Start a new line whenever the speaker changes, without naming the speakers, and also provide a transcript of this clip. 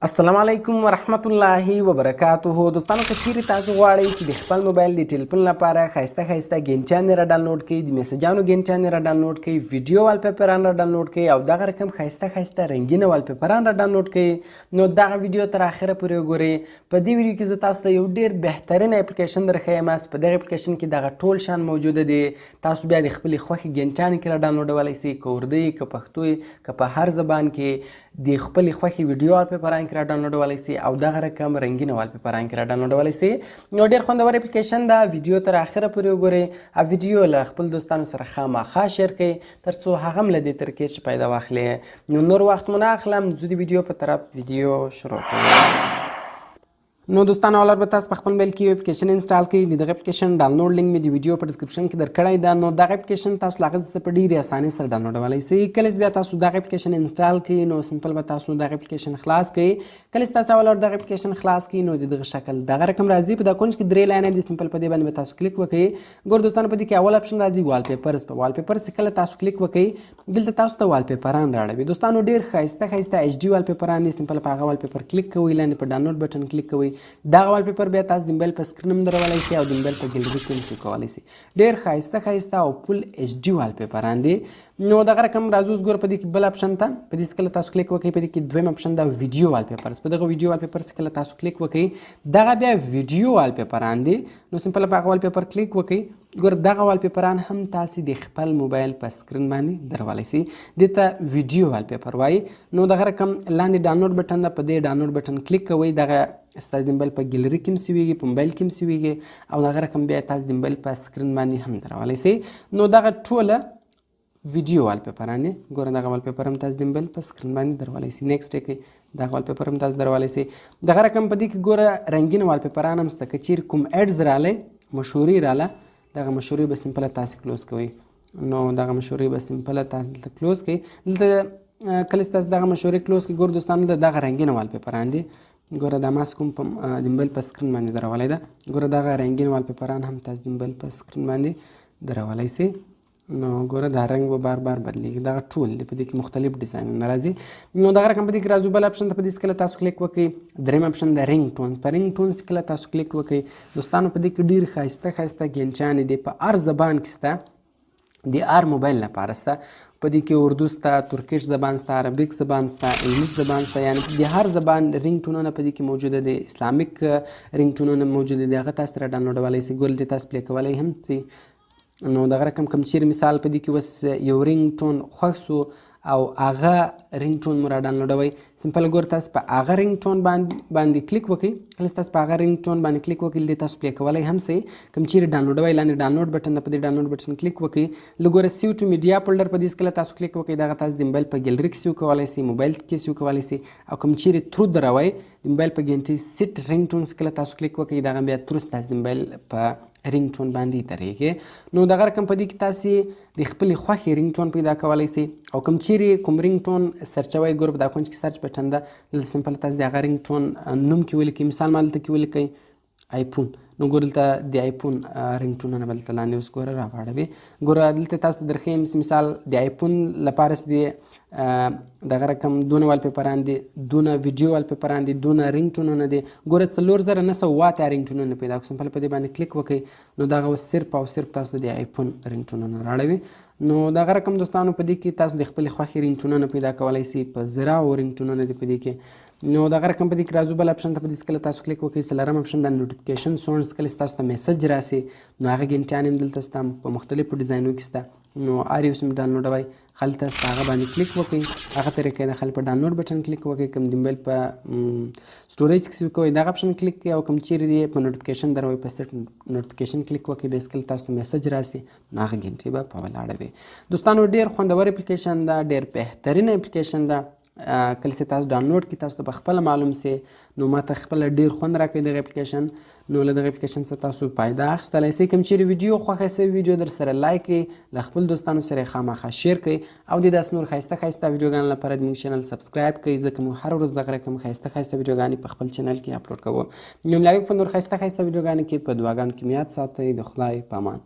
السلام علیکم ورحمت الله وبرکاته. دوستانو که چیرې تاسو غواړئ چې د خپل موبایل د ټلیفون لپاره ښایسته ښایسته ګینچانې را ډاونلوډ کړئ، د میسجانو ګینچانې را ډاونلوډ کړئ، ویډیو والپیپران را ډاونلوډ کړئ او دغه رقم ښایسته ښایسته رنګینه والپیپران را ډاونلوډ کړئ، نو دغه ویډیو تر اخره پورې وګورئ. په دې ویډیو کې زه تاسو ته یو ډېر بهترین اپلیکیشن درښیم. په دغه اپلیکیشن کې دغه ټول شیان موجوده دي. تاسو بیا د خپلې خوښې ګینچانې کې را ډاونلوډولی سئ، که اردو یې، که پښتو یې، که په هر زبان کې د خپلې خوښې ویډیو والپیپران کې را ډاونلوډولی سئ او دغه رقم رنګینه والپیپران کې را ډاونلوډولی سئ. نو ډېر خوندور اپلیکیشن ده. ویډیو تر اخره پورې وګورئ او ویډیو له خپل دوستانو سره خامخا شیر کړئ تر څو هغه هم له دې ترکیب پیدا واخلي. نو نور وخت مو نه اخلم، ځو د ویډیو په طرف ویډیو شروع کوو. نو دوستانو اول به تاسو په خپل موبایل کې یو اپلیکیشن انسټال کړئ. د دغه اپلیکیشن ډاونلوډ لینک مې د ویډیو په ډسکرپشن کې درکړی ده. نو دغه اپلیکیشن تاسو له هغه څخه په ډېرې اسانۍ سره ډاونلوډولی سئ. کله چې بیا تاسو دغه اپلیکیشن انسټال کړئ نو سمپل به تاسو دغه اپلیکیشن خلاص کړئ. کله چې تاسو اول دغه اپلیکیشن خلاص کړئ نو د دغه شکل دغه رقم راځي. په دا کونج کې درې لاینې دي، سمپل په دې باندې به تاسو کلیک وکړئ. ګور دوستانو په دې کې اول اپشن راځي والپیپرز. په والپیپرز کې کله تاسو کلیک وکړئ دلته تاسو ته والپیپران راړوي. دوستانو ډېر ښایسته ښایسته ایچ ډي والپیپران دي. سمپل په هغه والپیپر کلیک کوئ، لاندې په ډاونلوډ بټن کلیک کوئ. دغه والپیپر بیا تاسو د موبایل په سکرین هم درولی سئ او د موبایل په ګیلري کې هم سیو کولی سئ. ډېر ښایسته ښایسته او فل ایچ ډي والپیپران دي. نو دغه رقم راځو اوس ګوره په دې کې بل اپشن ته. په دې کله تاسو کلیک وکړئ، په دې کې دویم اپشن ده ویډیو والپیپرز. په دغه ویډیو والپیپرز کله تاسو کلیک وکړئ دغه بیا ویډیو والپیپران دي. نو سمپل په هغه والپیپر کلیک وکړئ. ګوره دغه والپیپران هم تاسې د خپل موبایل په سکرین باندې درولی سئ. دې ته ویډیو والپیپر وایي. نو دغه رقم لاندې ډاونلوډ بټن ده، په دې ډاونلوډ بټن کلیک کوئ. دغه ستاسو د موبایل په ګیلري کې هم سویږي، په موبایل کې هم سویږي او دغه رقم بیا تاسو د موبایل په سکرین باندې هم درولی سئ. نو دغه ټوله ویډیو والپیپران دي. ګوره دغه والپیپر هم تاسو د موبایل په سکرین باندې درولی سئ. نیکسټ یې کړئ، دغه والپیپر هم تاسو درولی سئ. دغه رقم په دې کې ګوره رنګین والپیپران هم شته. که چیرې کوم ایډز رالی، مشهوري راله، دغه مشهوري به سمپله تاسې کلوز کوئ. نو دغه مشهوري به سمپله تاسو دلته کلوز کړئ. دلته کله چې تاسو دغه مشهوري کلوز کړئ ګوره دوستانو دغه رنګین والپیپران دي. ګوره دا ماس کوم په د موبایل په سکرین باندې درولی ده. ګوره دغه رنګین والپیپران هم تاسو د موبایل په سکرین باندې درولی سئ. نو ګوره دا رنګ به بار بار بدلیږي. دغه ټول دی، په دې کې مختلف ډیزاینونه راځي. نو دغه رقم په دې کې راځو بل اپشن ته. په دې کله تاسو کلیک وکړئ دریم اپشن د رنګ ټونز. په رنګ ټونز کله تاسو کلیک وکړئ دوستانو په دې کې ډېر ښایسته ښایسته ګینچانې دي. په هر زبان کې شته، د هر موبایل لپاره شته. په دې کې اردو شته، ترکیش زبان شته، عربیک زبان شته، انګلیش زبان شته. یعنې د هر زبان رنګ ټونونه په دې کې موجوده دي. اسلامیک رنګ ټونونه موجوده دي، هغه تاسو را ډاونلوډولی سئ. ګوره دې تاسو پلی کولی هم سئ. نو دغه رقم کوم چیرې مثال په دې کې اوس یو رنګ ټون خوښ سو او هغه رنګ ټون مو را ډاونلوډوئ. سمپل ګوره تاسو په هغه رنګ ټون باندې کلیک وکړئ. کله چې تاسو په هغه رنګ ټون باندې کلیک وکړئ دې تاسو پلی کولی هم سئ. کوم چیرې ډاونلوډوئ لاندې ډاونلوډ بټن ده، په دې ډاونلوډ بټن کلیک وکړئ. له ګوره سیو ټو میډیا فولډر په دې کله تاسو کلیک وکړئ دغه تاسو د موبایل په ګیلري کې سیو کولی سئ، موبایل کې سیو کولی سئ. او کوم چیرې ترو دروئ د موبایل په ګینټۍ سیټ رنګ ټونز کله تاسو کلیک وکړئ دغه بیا ترو ستاسو د موبایل په رنګ ټون باندې درېږي. نو دغه رقم په دې کې تاسې د خپلې خوښې رنګ ټون پیدا کولی سئ. او کوم چیرې کوم رنګ ټون سرچوئ ګوره په دا کونج کې سرچ بټن ده، دلته سمپل تاسو د هغه رنګ ټون نوم کې ولیکئ. مثال ما دلته کې ولیکئ آیفون. نو ګوره دلته د آیفون رنګ ټونونه به دلته لاندې اوس ګوره راواړوي. ګوره دلته تاسو ته درښیم مثال د آیفون لپاره چې دغه رقم دونه والپیپران دي، دونه ویډیو والپیپران دي، دونه رنګ ټونونه دي. ګوره 4900 رنګ ټونونه پیدا کړو. سمپل په دې باندې کلیک وکړئ نو دغه اوس صرف او صرف تاسو د آیفون رنګ ټونونه راړوي. نو دغه رقم دوستانو په دې کې تاسو د خپلې خوښې رنګ ټونونه پیدا کولی سئ. په زراو رنګ ټونونه دي په دې کې. نو دغه رقم په دې کې راځو بل اپشن ته. په دې کله تاسو کلیک وکړئ څلورم اپشن د نوټیفیکیشن ساوندز. کله چې تاسو ته میسج راسي نو هغه ګینټیانې هم دلته شته، په مختلفو ډیزاینو کې شته. نو هر یو څه مې ډاونلوډوئ. خلک تاسو په هغه باندې کلیک وکړئ. هغه طریقې ده، خلک په ډاونلوډ بټن کلیک وکړئ. کوم د موبایل په سټوریج کې سیو کوئ دغه اپشن کلیک کړئ. او کوم چیرې دی په نوټیفیکیشن دروئ په سیټ نوټیفیکیشن کلیک وکړئ. بیا کله تاسو ته میسج راسي نو هغه ګینټې به په ولاړه وي. دوستانو ډېر خوندور اپلیکیشن ده، ډېر بهترین اپلیکیشن ده. کله چې تاسو ډاونلوډ کړئ تاسو ته په خپله معلوم سي. نو ماته خپله ډېر خوند راکوي دغه اپلیکیشن. نو له دغه اپلیکیشن څخه تاسو فایده اخیستلی سئ. کوم چیرې ویډیو خوښه سوي ویډیو در سره لایک کړئ، له خپل دوستانو سره یې خامخا شیر کړئ. او د داسې نور ښایسته ښایسته ویډیوګانو لپاره زموږ چینل سبسکرایب کړئ، ځکه موږ هره ورځ دغه رقم ښایسته ښایسته ویډیوګانې په خپل چینل کې اپلوډ کوو. نو ملاوي په نور ښایسته ښایسته ویډیوګانو کې په دعاګانو کې مې یاد ساتئ. د خدای په امان.